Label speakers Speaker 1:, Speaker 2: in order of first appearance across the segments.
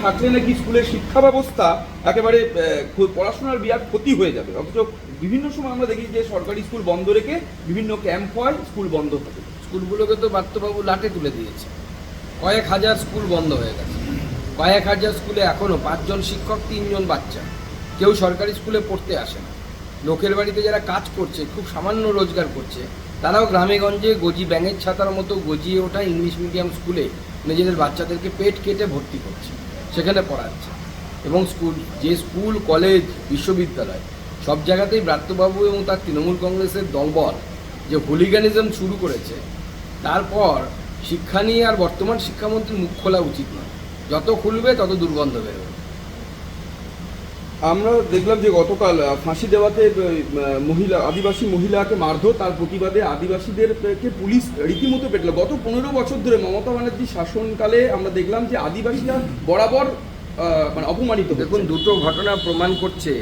Speaker 1: থাকলে নাকি স্কুলের শিক্ষা ব্যবস্থা একেবারে পড়াশোনার বিরাট ক্ষতি হয়ে যাবে, অথচ বিভিন্ন সময় আমরা দেখি যে সরকারি স্কুল বন্ধ রেখে বিভিন্ন ক্যাম্প হয়, স্কুল বন্ধ থাকে।
Speaker 2: স্কুলগুলোকে তো বার্তবাবু লাটে তুলে দিয়েছে, কয়েক হাজার স্কুল বন্ধ হয়ে গেছে। কয়েক হাজার স্কুলে এখনও 5 জন শিক্ষক 3 জন বাচ্চা, কেউ সরকারি স্কুলে পড়তে আসে না। লোকের বাড়িতে যারা কাজ করছে, খুব সামান্য রোজগার করছে, তারাও গ্রামেগঞ্জে গজি ব্যাঙের ছাতার মতো গজিয়ে ওঠা ইংলিশ মিডিয়াম স্কুলে নিজেদের বাচ্চাদেরকে পেট কেটে ভর্তি করছে, সেখানে পড়াচ্ছে। এবং স্কুল কলেজ বিশ্ববিদ্যালয় সব জায়গাতেই ব্রাত্যবাবু এবং তার তৃণমূল কংগ্রেসের দলবল যে হুলিগানিজম শুরু করেছে, তারপর শিক্ষা নিয়ে আর বর্তমান শিক্ষামন্ত্রীর মুখ খোলা উচিত নয়। যত খুলবে তত দুর্গন্ধ বেরোবে।
Speaker 1: আমরা দেখলাম যে গতকাল ফাঁসি দেওয়াতে আদিবাসী মহিলাকে মারধর, তার প্রতিবাদে আদিবাসীদেরকে পুলিশ রীতিমতো পেটল। গত 15 বছর ধরে মমতা ব্যানার্জির শাসনকালে আমরা দেখলাম যে আদিবাসীরা বরাবর অপমানিত।
Speaker 2: দেখুন, দুটো ঘটনা প্রমাণ করছে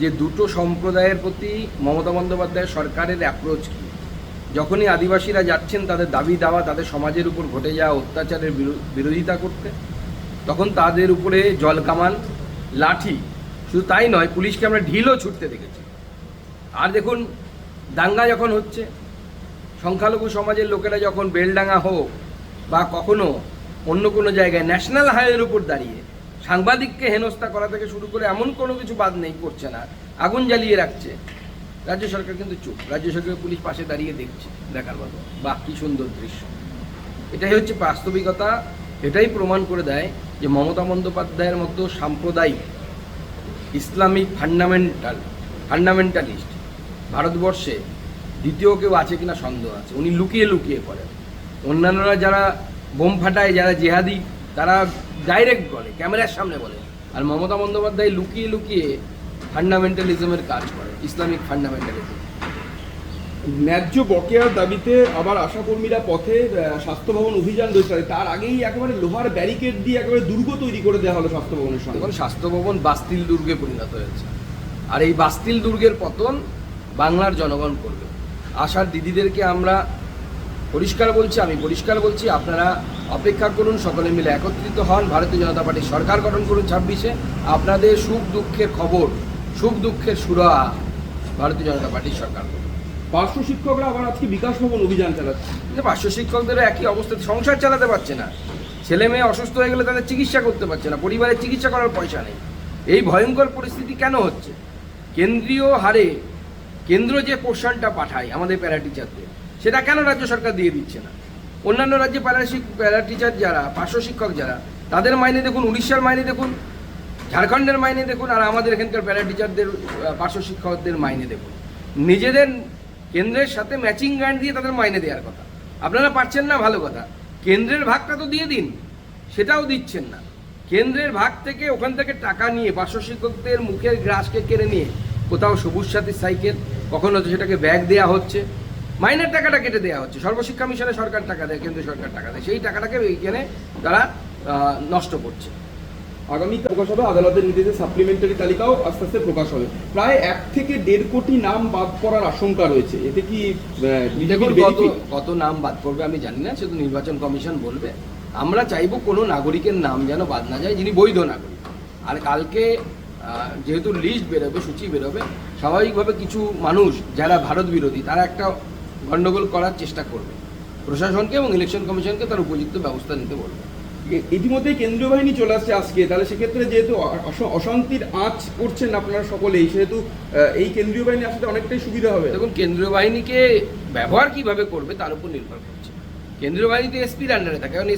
Speaker 2: যে দুটো সম্প্রদায়ের প্রতি মমতা বন্দ্যোপাধ্যায় সরকারের অ্যাপ্রোচ কী। যখনই আদিবাসীরা যাচ্ছেন তাদের দাবি দাওয়া, তাদের সমাজের উপর ঘটে যাওয়া অত্যাচারের বিরোধিতা করতে, তখন তাদের উপরে জল কামান, লাঠি, শুধু তাই নয়, পুলিশকে আমরা ঢিলও ছুটতে দেখেছি। আর দেখুন, দাঙ্গা যখন হচ্ছে, সংখ্যালঘু সমাজের লোকেরা যখন বেলডাঙ্গা হোক বা কখনো অন্য কোনো জায়গায় ন্যাশনাল হাইওয়ের উপর দাঁড়িয়ে সাংবাদিককে হেনস্থা করা থেকে শুরু করে এমন কোনো কিছু বাদ নেই, করছে না, আগুন জ্বালিয়ে রাখছে, রাজ্য সরকার কিন্তু চুপ। রাজ্য সরকারের পুলিশ পাশে দাঁড়িয়ে দেখছে, দেখার মতো। বাহ, কি সুন্দর দৃশ্য! এটাই হচ্ছে বাস্তবিকতা। এটাই প্রমাণ করে দেয় যে মমতা বন্দ্যোপাধ্যায়ের মতো সাম্প্রদায়িক ইসলামিক ফান্ডামেন্টালিস্ট ভারতবর্ষে দ্বিতীয় কেউ আছে কিনা সন্দেহ আছে। উনি লুকিয়ে লুকিয়ে করেন। অন্যান্যরা যারা বোম ফাটায়, যারা জেহাদি, তারা ডাইরেক্ট বলে, ক্যামেরার সামনে বলে। আর মমতা বন্দ্যোপাধ্যায় লুকিয়ে লুকিয়ে ফান্ডামেন্টালিজমের কাজ করে, ইসলামিক ফান্ডামেন্টালিজম।
Speaker 1: ন্যায্য বকেয়ার দাবিতে আবার আশাকর্মীরা পথে, স্বাস্থ্য ভবন অভিযান রয়েছে। তার আগেই একেবারে লোহার ব্যারিকেড দিয়ে একেবারে দুর্গ তৈরি করে দেওয়া হলো স্বাস্থ্য ভবনের সঙ্গে।
Speaker 2: এখন স্বাস্থ্য ভবন বাস্তিল দুর্গে পরিণত হয়েছে, আর এই বাস্তিল দুর্গের পতন বাংলার জনগণ করবে। আশার দিদিদেরকে আমরা পরিষ্কার বলছি, আমি পরিষ্কার বলছি, আপনারা অপেক্ষা করুন, সকলে মিলে একত্রিত হন, ভারতীয় জনতা পার্টির সরকার গঠন করুন 26-এ। আপনাদের সুখ দুঃখের খবর, সুখ দুঃখের সুরা ভারতীয় জনতা পার্টির সরকার করুন।
Speaker 1: পার্শ্ব শিক্ষকরা আবার আজকে বিকাশ ভবন অভিযান চালাচ্ছে।
Speaker 2: পার্শ্ব শিক্ষকদেরও একই অবস্থা, সংসার চালাতে পারছে না, ছেলে মেয়ে অসুস্থ হয়ে গেলে তাদের চিকিৎসা করতে পারছে না, পরিবারের চিকিৎসা করার পয়সা নেই। এই ভয়ঙ্কর পরিস্থিতি কেন হচ্ছে? কেন্দ্রীয় হারে কেন্দ্র যে পোর্শনটা পাঠায় আমাদের প্যারা টিচারদের, সেটা কেন রাজ্য সরকার দিয়ে দিচ্ছে না? অন্যান্য রাজ্যে প্যারা টিচার যারা, পার্শ্ব শিক্ষক যারা, তাদের মাইনে দেখুন, উড়িষ্যার মাইনে দেখুন, ঝাড়খণ্ডের মাইনে দেখুন, আর আমাদের এখানকার প্যারা টিচারদের, পার্শ্ব শিক্ষকদের মাইনে দেখুন। নিজেদের কেন্দ্রের সাথে ম্যাচিং গ্রান্ট দিয়ে তাদের মাইনে দেওয়ার কথা। আপনারা পারছেন না, ভালো কথা, কেন্দ্রের ভাগটা তো দিয়ে দিন, সেটাও দিচ্ছেন না। কেন্দ্রের ভাগ থেকে, ওখান থেকে টাকা নিয়ে পার্শ্ব শিক্ষকদের মুখের গ্রাসকে কেড়ে নিয়ে কোথাও সবুজ সাথী সাইকেল, কখনো সেটাকে ব্যাগ দেওয়া হচ্ছে, মাইনের টাকাটা কেটে দেওয়া হচ্ছে। সর্বশিক্ষা মিশনে সরকার টাকা দেয়, কেন্দ্র সরকার টাকা দেয়, সেই টাকাটাকে এইখানে তারা নষ্ট করছে।
Speaker 1: আগামীকাল প্রকাশ হবে আদালতের নির্দেশে সাপ্লিমেন্টারি তালিকাও আস্তে আস্তে প্রকাশ হবে। প্রায় 1 থেকে 1.5 কোটি নাম বাদ পড়ার আশঙ্কা রয়েছে। এতে কি
Speaker 2: কত নাম বাদ পড়বে আমি জানি না, সেটা নির্বাচন কমিশন বলবে। আমরা চাইবো কোনো নাগরিকের নাম যেন বাদ না যায়, যিনি বৈধ নাগরিক। আর কালকে যেহেতু লিস্ট বেরোবে, সূচি বেরোবে, স্বাভাবিকভাবে কিছু মানুষ যারা ভারত বিরোধী, তারা একটা গণ্ডগোল করার চেষ্টা করবে। প্রশাসনকে এবং ইলেকশন কমিশনকে তার উপযুক্ত ব্যবস্থা নিতে বলবে।
Speaker 1: ইতিমধ্যে কেন্দ্রীয় বাহিনী চলে আসছে আজকে, তাহলে সেক্ষেত্রে যেহেতু অশান্তির আঁচ করছেন আপনারা সকলেই, সেহেতু এই কেন্দ্রীয় বাহিনী আসতে অনেকটাই সুবিধা হবে।
Speaker 2: দেখুন, কেন্দ্রীয় বাহিনীকে ব্যবহার কিভাবে করবে তার উপর নির্ভর করছে। কেন্দ্রীয় বাহিনী তো এসপির আন্ডারে থাকে, কারণ